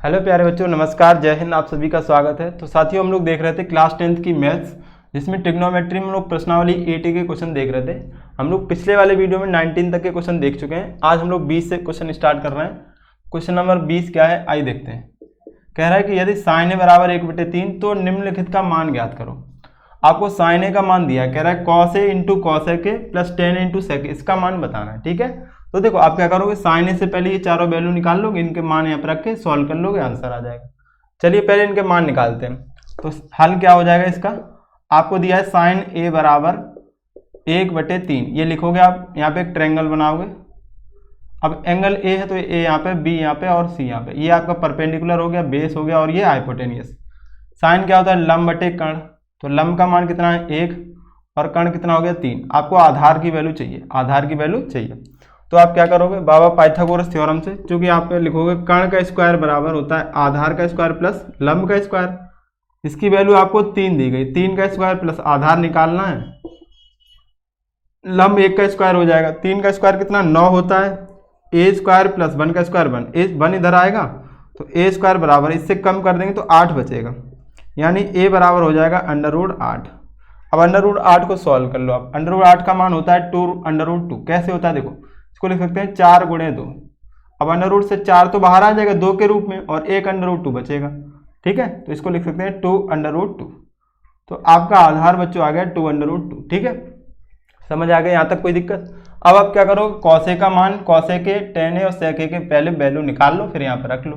Hello प्यारे बच्चों, नमस्कार, जय हिंद। आप सभी का स्वागत है। तो साथियों, हम लोग देख रहे थे क्लास 10th की मैथ्स, जिसमें ट्रिग्नोमेट्री में हम लोग प्रश्नावली 80 के क्वेश्चन देख रहे थे। हम लोग पिछले वाले वीडियो में 19 तक के क्वेश्चन देख चुके हैं। आज हम लोग 20 से क्वेश्चन स्टार्ट कर रहे हैं। क्वेश्चन नंबर 20 क्या है, आइए देखते हैं। कह रहा है कि यदि साइन ए बराबर 1/3 तो निम्नलिखित का मान ज्ञात करो। आपको साइन ए का मान दिया है, कह रहा है cos A into cos A के प्लस 10 इंटू सेक, इसका मान बताना है। ठीक है, तो देखो आप क्या करोगे, साइन ए से पहले ये चारों वैल्यू निकाल लोगे, इनके मान यहाँ पर रख के सॉल्व कर लोगे, आंसर आ जाएगा। चलिए पहले इनके मान निकालते हैं। तो हल क्या हो जाएगा इसका, आपको दिया है साइन ए बराबर 1/3, ये लिखोगे आप। यहाँ पे एक ट्रायंगल बनाओगे। अब एंगल ए है तो ए यहाँ पे, बी यहाँ पे और सी यहाँ पे। ये आपका परपेंडिकुलर हो गया, बेस हो गया, और ये हाइपोटेनियस। साइन क्या होता है, लंब बटे कर्ण। तो लंब का मान कितना है 1 और कर्ण कितना हो गया 3। आपको आधार की वैल्यू चाहिए, आधार की वैल्यू चाहिए। तो आप क्या करोगे, बाबा पाइथागोरस थ्योरम से, चूंकि आप लिखोगे कर्ण का स्क्वायर बराबर होता है आधार का स्क्वायर प्लस लंब का स्क्वायर। इसकी वैल्यू आपको 3 दी गई, 3 का स्क्वायर प्लस आधार निकालना है, लंब 1 का स्क्वायर हो जाएगा। 3 का स्क्वायर कितना 9 होता है, ए स्क्वायर प्लस 1 का स्क्वायर 1, 1 इधर आएगा तो ए स्क्वायर बराबर, इससे कम कर देंगे तो 8 बचेगा, यानी ए बराबर हो जाएगा √8। अब √8 को सॉल्व कर लो आप। √8 का मान होता है 2√2। कैसे होता है देखो, इसको लिख सकते हैं 4 × 2। अब अंडर से 4 तो बाहर आ जाएगा 2 के रूप में, और एक √2 बचेगा। ठीक है, तो इसको लिख सकते हैं 2√2। तो आपका आधार बच्चों आ गया 2√2। ठीक है, समझ आ गया यहाँ तक, कोई दिक्कत। अब आप क्या करो, कॉस ए का मान, कॉस ए के, tan ए और sec ए के पहले वैल्यू निकाल लो, फिर यहाँ पर रख लो।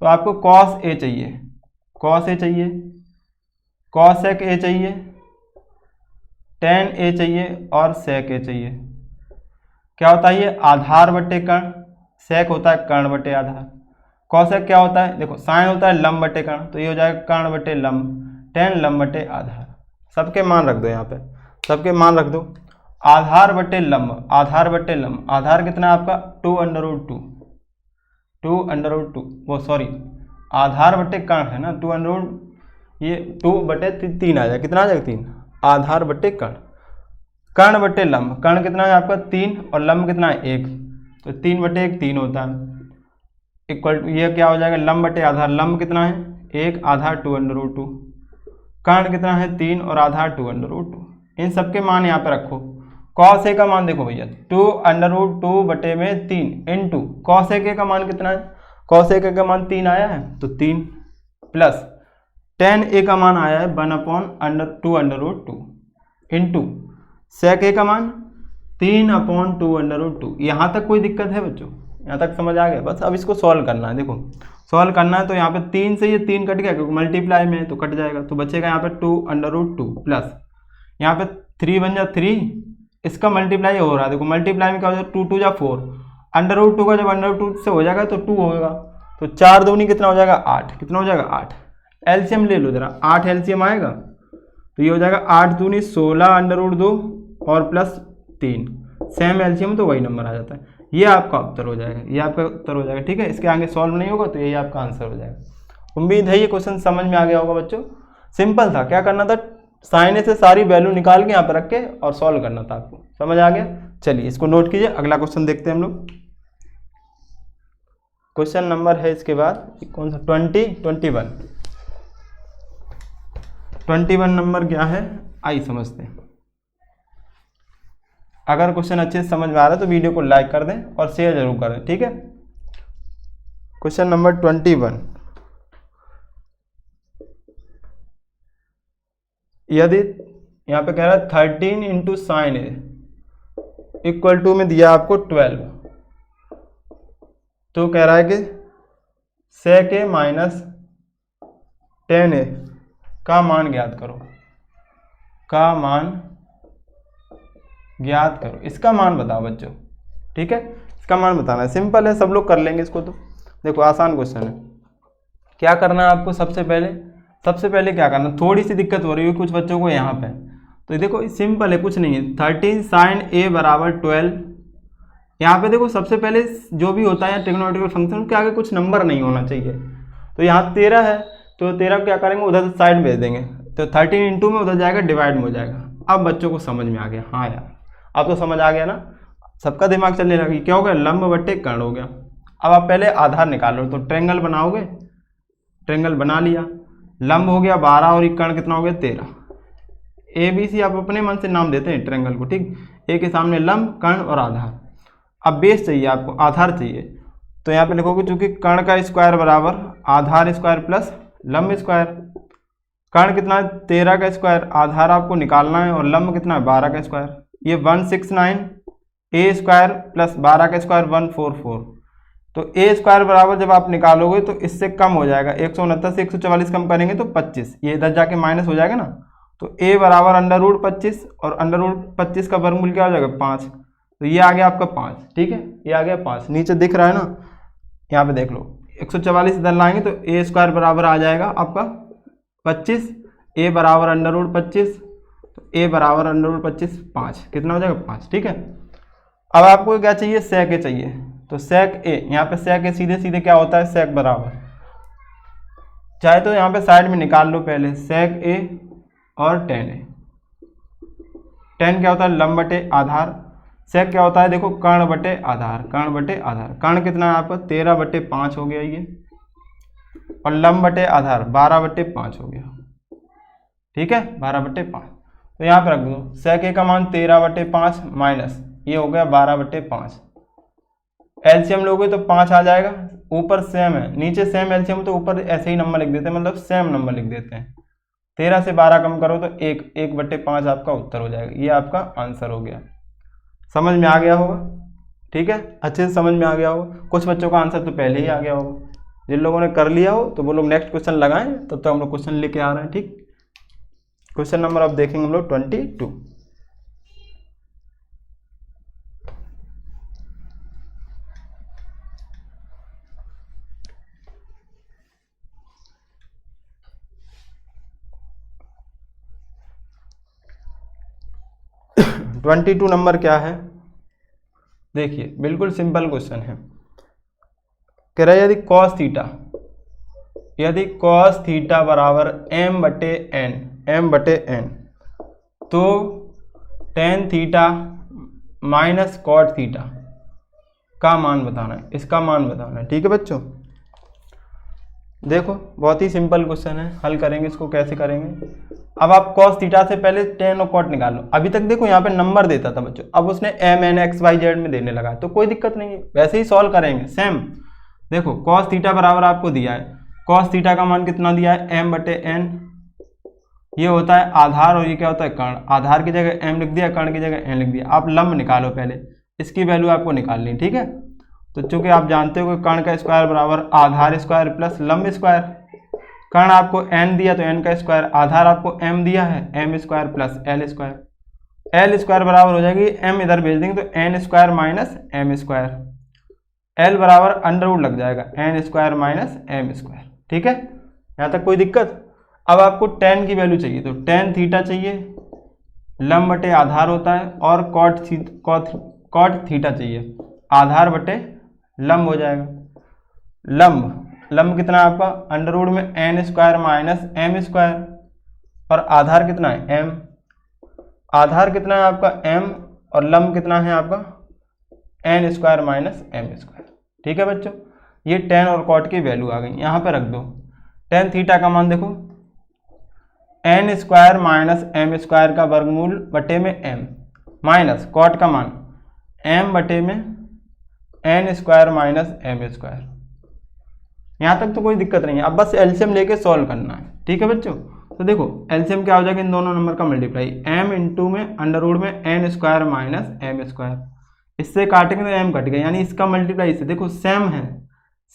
तो आपको कॉस ए चाहिए, कॉस ए चाहिए, cosec ए चाहिए, tan ए चाहिए और sec ए चाहिए। क्या होता है ये, आधार बटे कर्ण। sec होता है कर्ण बटे आधार। cosec क्या होता है, देखो साइन होता है लंब बटे कर्ण, तो ये हो जाएगा कर्ण बटे लंब, tan लंब बटे आधार। सबके मान रख दो यहाँ पे, सबके मान रख दो। आधार बटे लंब, आधार बटे लंब, आधार कितना है आपका 2√2, 2√2, वो सॉरी आधार बटे कर्ण है ना, 2 ये 2/3 आ जाएगा, कितना आ जाएगा 3, आधार बटे कर्ण। कर्ण बटे लंब, कर्ण कितना है आपका 3 और लंब कितना है 1, तो 3/1 3 होता है, इक्वल टू ये क्या हो जाएगा, लंब बटे आधार। लंब कितना है 1, आधार 2√2, कर्ण कितना है 3 और आधार 2√2। इन सबके मान यहाँ पे रखो। कॉस ए का मान देखो भैया 2√2/3 इंटू कॉस ए का मान कितना है, कॉस ए का मान 3 आया है तो 3 प्लस tan ए का मान आया है 1/2√2 इंटू sec ए का मान 3/2√2। यहाँ तक कोई दिक्कत है बच्चों, यहाँ तक समझ आ गया। बस अब इसको सॉल्व करना है। देखो सॉल्व करना है तो यहाँ पे 3 से ये 3 कट गया, क्योंकि मल्टीप्लाई में है तो कट जाएगा, तो बचेगा यहाँ पे 2√2 प्लस यहाँ पे 3 बन जा 3, इसका मल्टीप्लाई हो रहा है। देखो मल्टीप्लाई में क्या हो जाएगा, 2 2 जा 4, √2 का जब √2 से हो जाएगा तो 2 होगा, तो 4 दूनी कितना हो जाएगा 8, कितना हो जाएगा 8। एलसीएम ले लो जरा, 8 एलसीएम आएगा तो ये हो जाएगा 8 दूनी 16 √2 और प्लस 3, सेम एलसीएम तो वही नंबर आ जाता है। ये आपका उत्तर हो जाएगा, ये आपका उत्तर हो जाएगा। ठीक है, इसके आगे सॉल्व नहीं होगा तो यही आपका आंसर हो जाएगा। उम्मीद है ये क्वेश्चन समझ में आ गया होगा बच्चों। सिंपल था, क्या करना था, साइन ए से सारी वैल्यू निकाल के यहाँ पर रख के और सॉल्व करना था। आपको समझ आ गया। चलिए इसको नोट कीजिए, अगला क्वेश्चन देखते हैं हम लोग। क्वेश्चन नंबर है इसके बाद कौन सा, 21 नंबर क्या है, आइए समझते हैं। अगर क्वेश्चन अच्छे से समझ में आ रहा है तो वीडियो को लाइक कर दें और शेयर जरूर करें। ठीक है, क्वेश्चन नंबर 21, यदि यहाँ पे कह रहा है 13 into sine A equal to में दिया आपको 12, तो कह रहा है कि sec ए माइनस tan ए का मान ज्ञात करो, का मान ज्ञात करो। इसका मान बताओ बच्चों। ठीक है, इसका मान बताना है, सिंपल है, सब लोग कर लेंगे इसको। तो देखो आसान क्वेश्चन है। क्या करना है आपको, सबसे पहले क्या करना, थोड़ी सी दिक्कत हो रही है कुछ बच्चों को यहाँ पे, तो देखो सिंपल है, कुछ नहीं है। 13 साइन ए बराबर 12, यहाँ पे देखो सबसे पहले जो भी होता है ट्रिग्नोमेट्रिकल फंक्शन के आगे कुछ नंबर नहीं होना चाहिए। तो यहाँ 13 है तो 13 क्या करेंगे, उधर साइड भेज देंगे, तो 13 इंटू में उधर जाएगा, डिवाइड में हो जाएगा। अब बच्चों को समझ में आ गया, हाँ यार अब तो समझ आ गया ना, सबका दिमाग चलने लगी। क्या हो गया, लंब बटे कर्ण हो गया। अब आप पहले आधार निकालो, तो ट्रायंगल बनाओगे ट्रायंगल बना लिया, लंब हो गया 12 और एक कर्ण कितना हो गया 13। ए बी सी आप अपने मन से नाम देते हैं ट्रायंगल को, ठीक। ए के सामने लंब, कर्ण और आधार। अब बेस चाहिए आपको, आधार चाहिए, तो यहाँ पे लिखोगे चूंकि कर्ण का स्क्वायर बराबर आधार स्क्वायर प्लस लंब स्क्वायर। कर्ण कितना है 13 का स्क्वायर, आधार आपको निकालना है, और लंब कितना है 12 का स्क्वायर। ये 169 ए स्क्वायर प्लस 12 का स्क्वायर 144। तो ए स्क्वायर बराबर जब आप निकालोगे तो इससे कम हो जाएगा, 169 से 144 कम करेंगे तो 25, ये इधर जाके माइनस हो जाएगा ना। तो ए बराबर अंडर रूट 25, और अंडर रूट 25 का वर्गमूल क्या हो जाएगा 5, तो ये आ गया आपका 5, ठीक है, ये आ गया 5। नीचे दिख रहा है ना, यहाँ पे देख लो, 144 इधर लाएंगे तो ए स्क्वायर बराबर आ जाएगा आपका 25, ए बराबर अंडर रूट 25, तो ए बराबर अंडर रूट 25 5, कितना हो जाएगा 5, ठीक है। अब आपको क्या चाहिए, सेक ए चाहिए, तो सेक ए, यहाँ पे सेक ए सीधे सीधे क्या होता है सेक बराबर, चाहे तो यहाँ पे साइड में निकाल लो पहले, सेक ए और टेन ए। टेन क्या होता है लंब बटे आधार, सेक क्या होता है देखो कर्ण बटे आधार, कर्ण बटे आधार। कर्ण कितना है आपका 13/5 हो गया ये, और लंब बटे आधार 12/5 हो गया, ठीक है 12/5। तो यहाँ पे रख दो सेक ए का मान 13/5 माइनस ये हो गया 12/5। एलसीएम लोगे तो 5 आ जाएगा, ऊपर सेम है नीचे सेम एलसीएम, तो ऊपर ऐसे ही नंबर लिख देते हैं, मतलब सेम नंबर लिख देते हैं। 13 से 12 कम करो तो 1/5 आपका उत्तर हो जाएगा, ये आपका आंसर हो गया। समझ में आ गया होगा, ठीक है, अच्छे से समझ में आ गया होगा। कुछ बच्चों का आंसर तो पहले ही आ गया होगा, जिन लोगों ने कर लिया हो तो वो लोग नेक्स्ट क्वेश्चन लगाएं, तब तक हम लोग क्वेश्चन लेके आ रहे हैं, ठीक। क्वेश्चन नंबर अब देखेंगे हम लोग 22। ट्वेंटी 22 नंबर क्या है, देखिए बिल्कुल सिंपल क्वेश्चन है। कह रहा है यदि कॉस थीटा बराबर m/n तो tan theta minus cot theta का मान बताना है, इसका मान बताना है, ठीक है बच्चों। देखो बहुत ही सिंपल क्वेश्चन है, हल करेंगे इसको, कैसे करेंगे। अब आप cos थीटा से पहले टेन और कॉट निकाल लो। अभी तक देखो यहाँ पे नंबर देता था बच्चों, अब उसने mn/xy/z में देने लगा, तो कोई दिक्कत नहीं है, वैसे ही सॉल्व करेंगे सेम। देखो cos थीटा बराबर आपको दिया है, cos थीटा का मान कितना दिया है m/n, ये होता है आधार, और ये क्या होता है कर्ण। आधार की जगह m लिख दिया, कर्ण की जगह n लिख दिया। आप लंब निकालो पहले, इसकी वैल्यू आपको निकालनी, ठीक है। तो चूंकि आप जानते हो कि कर्ण का स्क्वायर बराबर आधार स्क्वायर प्लस लंब स्क्वायर। कर्ण आपको n दिया तो n का स्क्वायर, आधार आपको m दिया है m square plus l square. l square बराबर हो जाएगी m इधर भेज देंगे तो n square minus m square, l बराबर अंडर रूट लग जाएगा n square minus m square, ठीक है, यहाँ तक कोई दिक्कत। अब आपको tan की वैल्यू चाहिए, तो tan थीटा चाहिए, लंब बटे आधार होता है, और कॉट थीटा चाहिए, आधार बटे लंब हो जाएगा। लंब कितना है आपका अंडर रूट में n square minus m square, और आधार कितना है m, आधार कितना है आपका m, और लंब कितना है आपका n square minus m square, ठीक है बच्चों। ये tan और कॉट की वैल्यू आ गई, यहाँ पे रख दो। tan थीटा का मान देखो n square minus m square का वर्गमूल बटे में m, माइनस कॉट का मान m बटे में n square minus m square. यहाँ तक तो कोई दिक्कत नहीं है, अब बस एलसीएम लेके सॉल्व करना है, ठीक है बच्चों। तो देखो एलसीएम क्या हो जाएगा, इन दोनों नंबर का मल्टीप्लाई, m इंटू में अंडर रूट में n square minus m square, इससे काटेंगे तो m कट गया, यानी इसका मल्टीप्लाई इससे। देखो सेम है,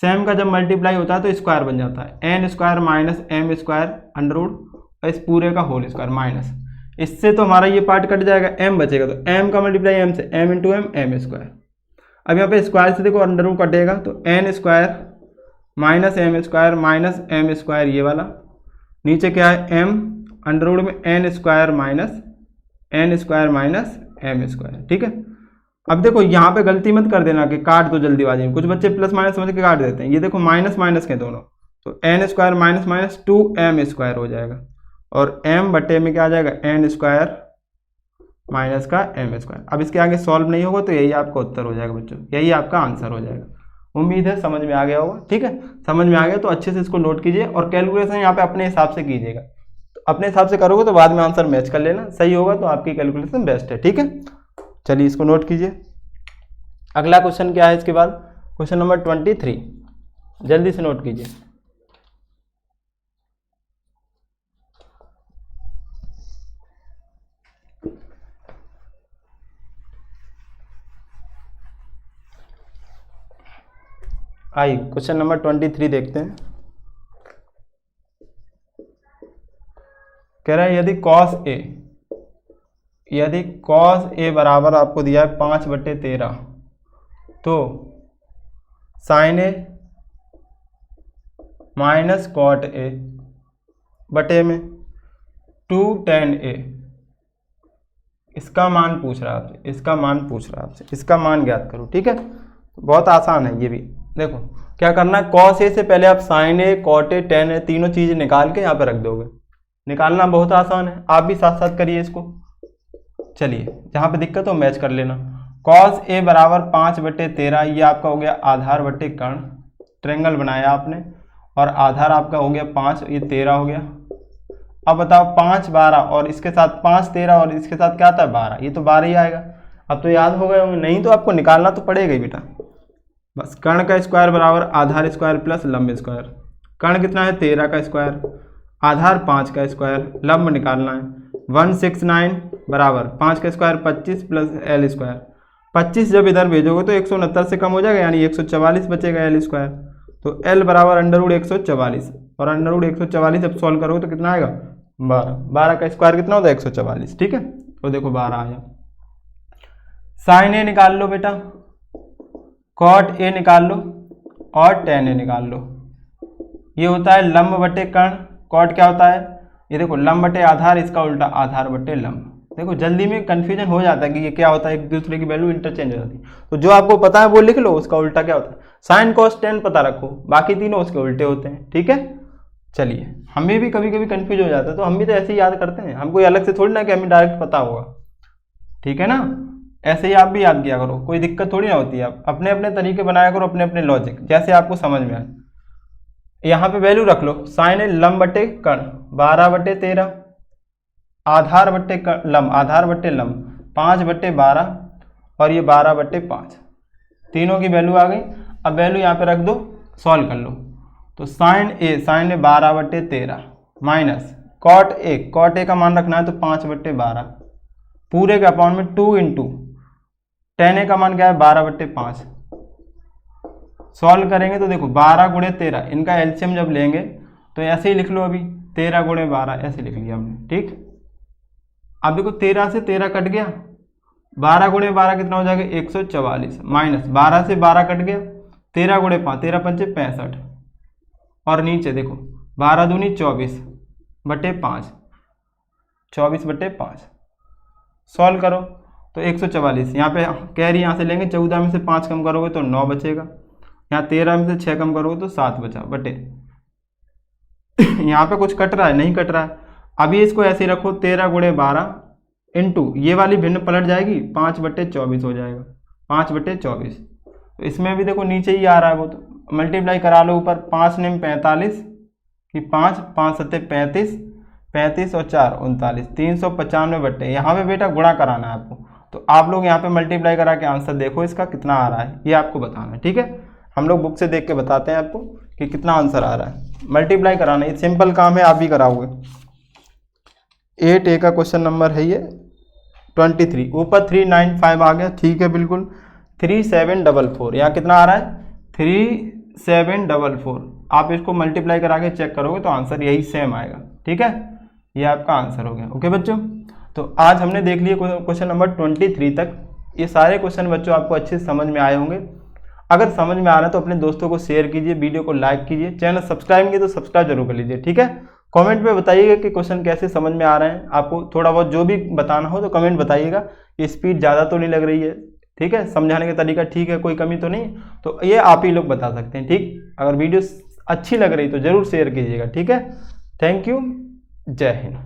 सेम का जब मल्टीप्लाई होता है तो स्क्वायर बन जाता है, n square minus m square under root, इस पूरे का होल स्क्वायर माइनस, इससे तो हमारा ये पार्ट कट जाएगा, m बचेगा, तो m का मल्टीप्लाई m से, m इंटू m स्क्वायर। अब यहाँ पे स्क्वायर से देखो अंडर रूट कटेगा, तो n square minus m square minus m square, ये वाला नीचे क्या है m अंडर रूट में n square minus m square, ठीक है। अब देखो यहाँ पे गलती मत कर देना कि काट दो जल्दीबाजी में, कुछ बच्चे प्लस माइनस समझ के काट देते हैं। ये देखो माइनस माइनस के दोनों, तो n square minus minus 2m square हो जाएगा, और m बटे में क्या आ जाएगा n स्क्वायर माइनस का m स्क्वायर। अब इसके आगे सॉल्व नहीं होगा तो यही आपका उत्तर हो जाएगा बच्चों, यही आपका आंसर हो जाएगा। उम्मीद है समझ में आ गया होगा। ठीक है, समझ में आ गया तो अच्छे से इसको नोट कीजिए और कैलकुलेशन यहाँ पे अपने हिसाब से कीजिएगा। तो अपने हिसाब से करोगे तो बाद में आंसर मैच कर लेना, सही होगा तो आपकी कैलकुलेशन बेस्ट है। ठीक है, चलिए इसको नोट कीजिए। अगला क्वेश्चन क्या है इसके बाद, क्वेश्चन नंबर 23, जल्दी से नोट कीजिए। आइए क्वेश्चन नंबर 23 देखते हैं। कह रहा है यदि cos A बराबर आपको दिया है 5/13 तो sin A minus cot A बटे में 2 tan A, इसका मान पूछ रहा है आपसे, इसका मान ज्ञात करो। ठीक है, बहुत आसान है ये भी। देखो क्या करना है, cos A से पहले आप sin A cot A tan A तीनों चीज़ निकाल के यहाँ पे रख दोगे। निकालना बहुत आसान है, आप भी साथ साथ करिए इसको। चलिए जहाँ पे दिक्कत हो मैच कर लेना। cos A बराबर 5/13, ये आपका हो गया आधार बटे कर्ण, ट्रेंगल बनाया आपने और आधार आपका हो गया 5, ये 13 हो गया। अब बताओ 5 12 और इसके साथ 5 13 और इसके साथ क्या आता है 12, ये तो 12 ही आएगा। अब तो याद हो गए होंगे, नहीं तो आपको निकालना तो पड़ेगा ही बेटा। बस कर्ण का स्क्वायर बराबर आधार स्क्वायर प्लस लंब स्क्वायर। कर्ण कितना है 13 का स्क्वायर, आधार 5 का स्क्वायर, लंब निकालना है 169 बराबर 5 का स्क्वायर 25 प्लस एल स्क्वायर। 25 जब इधर भेजोगे तो 169 से कम हो जाएगा, यानी 144 बचेगा एल स्क्वायर। तो एल बराबर अंडर 144 और अंडर 144 जब सॉल्व करोगे तो कितना आएगा 12। 12 का स्क्वायर कितना होता है 144। ठीक है, तो देखो 12 आया। साइन ए निकाल लो बेटा, कॉट ए निकाल लो और टेन ए निकाल लो। ये होता है लंब बटे कर्ण। कॉट क्या होता है, ये देखो लंब बटे आधार, इसका उल्टा आधार बटे लंब। देखो जल्दी में कंफ्यूजन हो जाता है कि ये क्या होता है, एक दूसरे की वैल्यू इंटरचेंज हो जाती है। तो जो आपको पता है वो लिख लो, उसका उल्टा क्या होता है। साइन कॉस टेन पता रखो, बाकी तीनों उसके उल्टे होते हैं। ठीक है, चलिए हमें भी कभी कभी कंफ्यूज हो जाता है तो हम भी तो ऐसे ही याद करते हैं, हमको अलग से थोड़ी ना कि हमें डायरेक्ट पता होगा। ठीक है ना, ऐसे ही आप भी याद किया करो, कोई दिक्कत थोड़ी ना होती है। आप अपने अपने तरीके बनाया करो, अपने अपने लॉजिक, जैसे आपको समझ में आए। यहाँ पे वैल्यू रख लो, साइन है लंब बटे कर्ण 12/13, आधार बटे लंब, आधार बटे लंब 5/12 और ये 12/5, तीनों की वैल्यू आ गई। अब वैल्यू यहाँ पे रख दो, सॉल्व कर लो। तो sine A 12/13 minus cot A का मान रखना है तो 5/12 पूरे के अपॉन में 2 इंटू टेन ए का मान क्या है 12/5। सॉल्व करेंगे तो देखो 12 × 13, इनका एलसीएम जब लेंगे तो ऐसे ही लिख लो, अभी 13 × 12 ऐसे लिख लिया हमने। ठीक, अब देखो 13 से 13 कट गया, 12 × 12 कितना हो जाएगा 144 माइनस 12 से 12 कट गया, 13 × 5 13 पंचे 65 और नीचे देखो 12 दूनी 24/5, 24/5। सॉल्व करो तो 144, यहाँ पे कैरी यहाँ से लेंगे, 14 में से 5 कम करोगे तो 9 बचेगा, यहाँ 13 में से 6 कम करोगे तो 7 बचा बटे यहाँ पे कुछ कट रहा है, नहीं कट रहा है। अभी इसको ऐसे ही रखो, 13 × 12 इंटू ये वाली भिन्न पलट जाएगी 5/24 हो जाएगा, 5/24। तो इसमें भी देखो नीचे ही आ रहा है वो, तो मल्टीप्लाई करा लो ऊपर, 5 ने 45 कि 5 5 7 35, 35 और 4 39, 395 बटे, यहाँ पे बेटा गुणा कराना है आपको। तो आप लोग यहाँ पे मल्टीप्लाई करा के आंसर देखो इसका कितना आ रहा है, ये आपको बताना है। ठीक है, हम लोग बुक से देख के बताते हैं आपको कि कितना आंसर आ रहा है। मल्टीप्लाई कराना ये सिंपल काम है, आप भी कराओगे। 8A का क्वेश्चन नंबर है ये 23, ऊपर 395 आ गया। ठीक है, बिल्कुल 3744, यहाँ कितना आ रहा है 3744। आप इसको मल्टीप्लाई करा के चेक करोगे तो आंसर यही सेम आएगा। ठीक है, ये आपका आंसर हो गया। ओके बच्चों, तो आज हमने देख लिए क्वेश्चन नंबर 23 तक। ये सारे क्वेश्चन बच्चों आपको अच्छे से समझ में आए होंगे। अगर समझ में आ रहा है तो अपने दोस्तों को शेयर कीजिए, वीडियो को लाइक कीजिए, चैनल सब्सक्राइब नहीं किया तो सब्सक्राइब जरूर कर लीजिए। ठीक है, कमेंट में बताइएगा कि क्वेश्चन कैसे समझ में आ रहे हैं। आपको थोड़ा बहुत जो भी बताना हो तो कमेंट बताइएगा कि स्पीड ज़्यादा तो नहीं लग रही है। ठीक है, समझाने का तरीका ठीक है, कोई कमी तो नहीं, तो ये आप ही लोग बता सकते हैं। ठीक, अगर वीडियो अच्छी लग रही तो ज़रूर शेयर कीजिएगा। ठीक है, थैंक यू, जय हिंद।